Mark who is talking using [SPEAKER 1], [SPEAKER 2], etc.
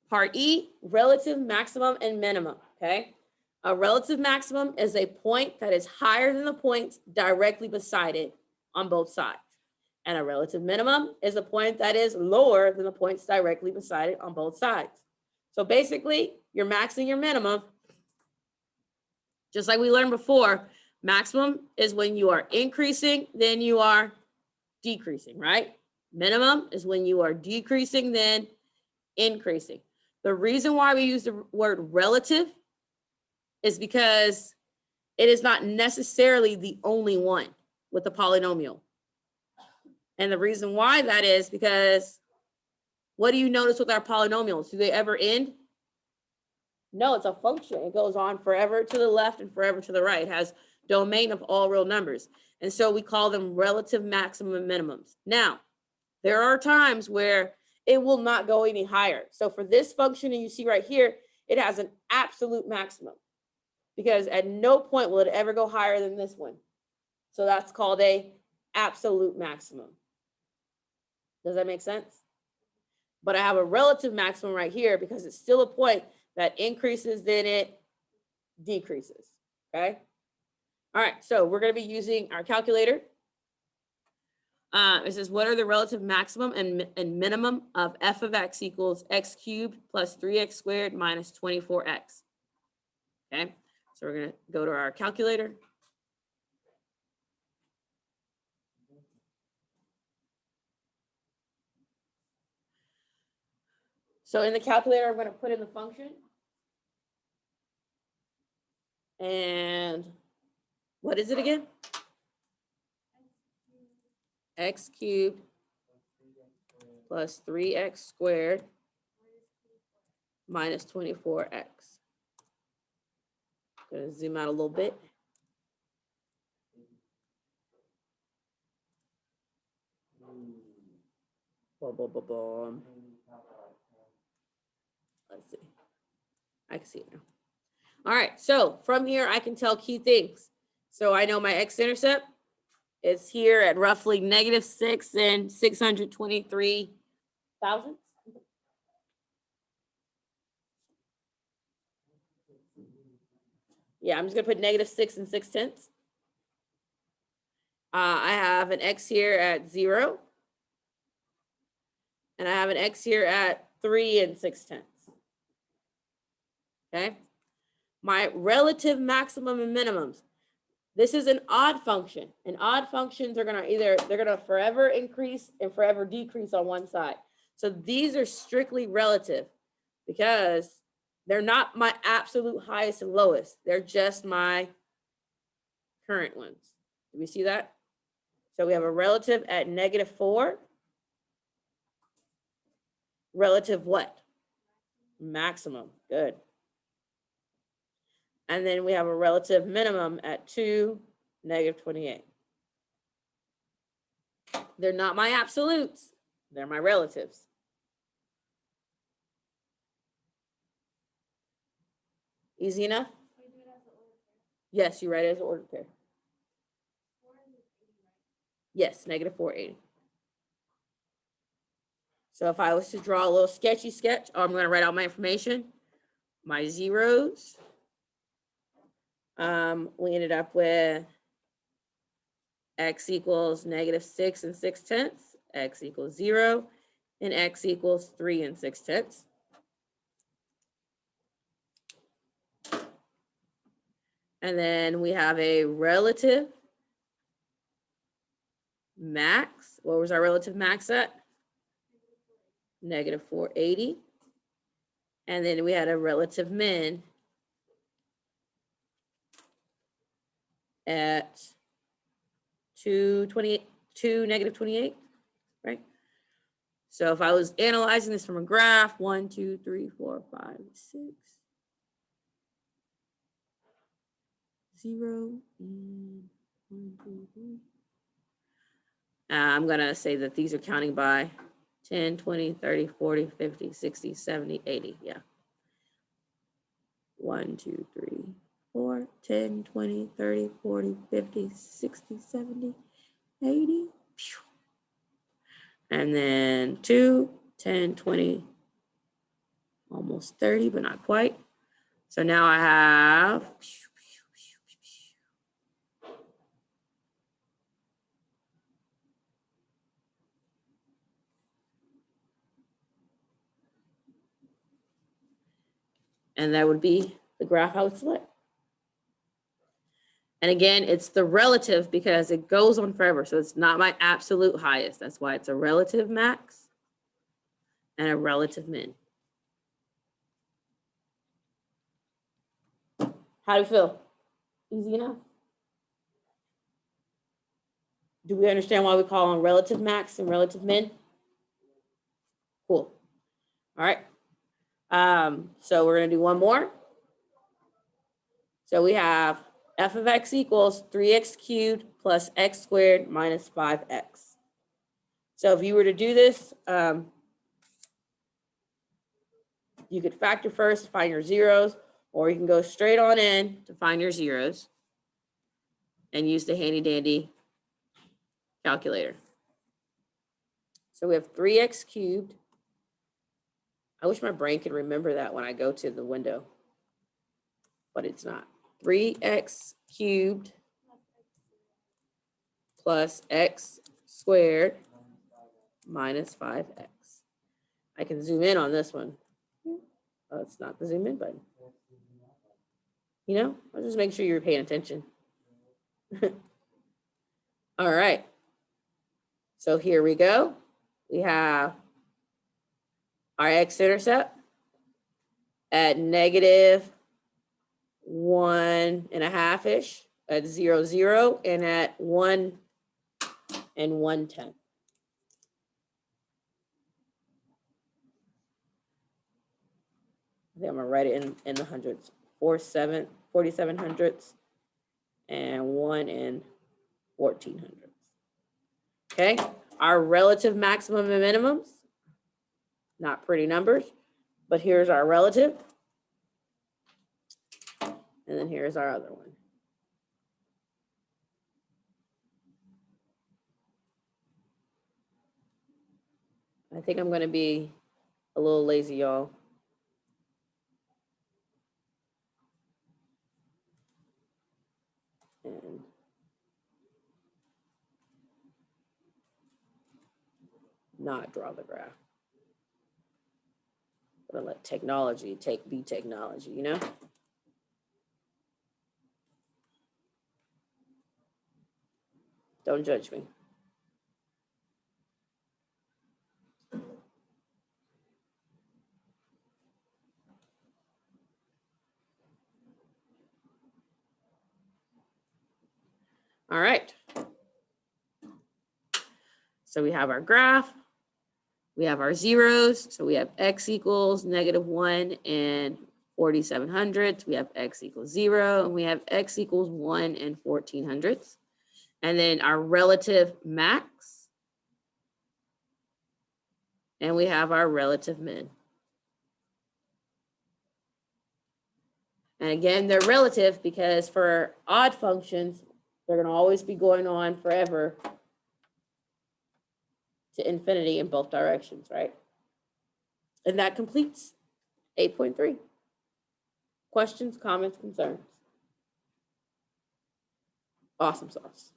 [SPEAKER 1] Part E, relative maximum and minimum, okay? A relative maximum is a point that is higher than the points directly beside it on both sides. And a relative minimum is a point that is lower than the points directly beside it on both sides. So basically, your max and your minimum, just like we learned before, maximum is when you are increasing, then you are decreasing, right? Minimum is when you are decreasing, then increasing. The reason why we use the word relative is because it is not necessarily the only one with the polynomial. And the reason why that is because what do you notice with our polynomials? Do they ever end? No, it's a function. It goes on forever to the left and forever to the right. It has domain of all real numbers. And so we call them relative maximum and minimums. Now, there are times where it will not go any higher. So for this function, and you see right here, it has an absolute maximum because at no point will it ever go higher than this one. So that's called a absolute maximum. Does that make sense? But I have a relative maximum right here because it's still a point that increases, then it decreases, okay? All right, so we're gonna be using our calculator. It says, what are the relative maximum and minimum of f of x equals x cubed plus 3x squared minus 24x? Okay, so we're going to go to our calculator. So in the calculator, I'm going to put in the function. And what is it again? X cubed plus 3x squared minus 24x. Going to zoom out a little bit. Boom, boom, boom, boom. Let's see. I can see it now. All right, so from here, I can tell key things. So I know my x-intercept is here at roughly -6 and 623 thousandths. Yeah, I'm just gonna put -6 and 6/10. I have an x here at 0. And I have an x here at 3 and 6/10. Okay. My relative maximum and minimums. This is an odd function. And odd functions are they're gonna forever increase and forever decrease on one side. So these are strictly relative because they're not my absolute highest and lowest. They're just my current ones. Do we see that? So we have a relative at -4. Relative what? Maximum. Good. And then we have a relative minimum at 2, -28. They're not my absolutes. They're my relatives. Easy enough? Yes, you write it as an ordered pair. Yes, -480. So if I was to draw a little sketchy sketch, I'm going to write out my information. My zeros. We ended up with x equals -6 and 6/10, x equals 0, and x equals 3 and 6/10. And then we have a relative max. What was our relative max at? -480. And then we had a relative min at 228, right? So if I was analyzing this from a graph, 1, 2, 3, 4, 5, 6, 0, and 1, 2, 3. I'm gonna say that these are counting by 10, 20, 30, 40, 50, 60, 70, 80, yeah. 1, 2, 3, 4, 10, 20, 30, 40, 50, 60, 70, 80. And then 2, 10, 20, Almost 30, but not quite. So now I have, and that would be the graph I would select. And again, it's the relative because it goes on forever. So it's not my absolute highest. That's why it's a relative max and a relative min. How do you feel? Easy enough? Do we understand why we call them relative max and relative min? Cool. All right. So we're going to do one more. So we have f of x equals 3x cubed plus x squared minus 5x. So if you were to do this, you could factor first to find your zeros, or you can go straight on in to find your zeros and use the handy dandy calculator. So we have 3x cubed. I wish my brain could remember that when I go to the window, but it's not. 3x cubed plus x squared minus 5x. I can zoom in on this one. Oh, it's not the zoom in button. You know, I'll just make sure you're paying attention. All right. So here we go. We have our x-intercept at negative 1.5-ish, at 0, 0, and at 1 and 1/10. I think I'm gonna write it in the hundreds. 47 hundredths and 1 and 14 hundredths. Okay, our relative maximum and minimums, not pretty numbers, but here's our relative. And then here's our other one. I think I'm gonna be a little lazy, y'all. And not draw the graph. But let technology be technology, you know? Don't judge me. All right. So we have our graph. We have our zeros. So we have x equals negative 1 and 47 hundredths. We have x equals 0, and we have x equals 1 and 14 hundredths. And then our relative max. And we have our relative min. And again, they're relative because for odd functions, they're going to always be going on forever to infinity in both directions, right? And that completes 8.3. Questions, comments, concerns? Awesome sauce.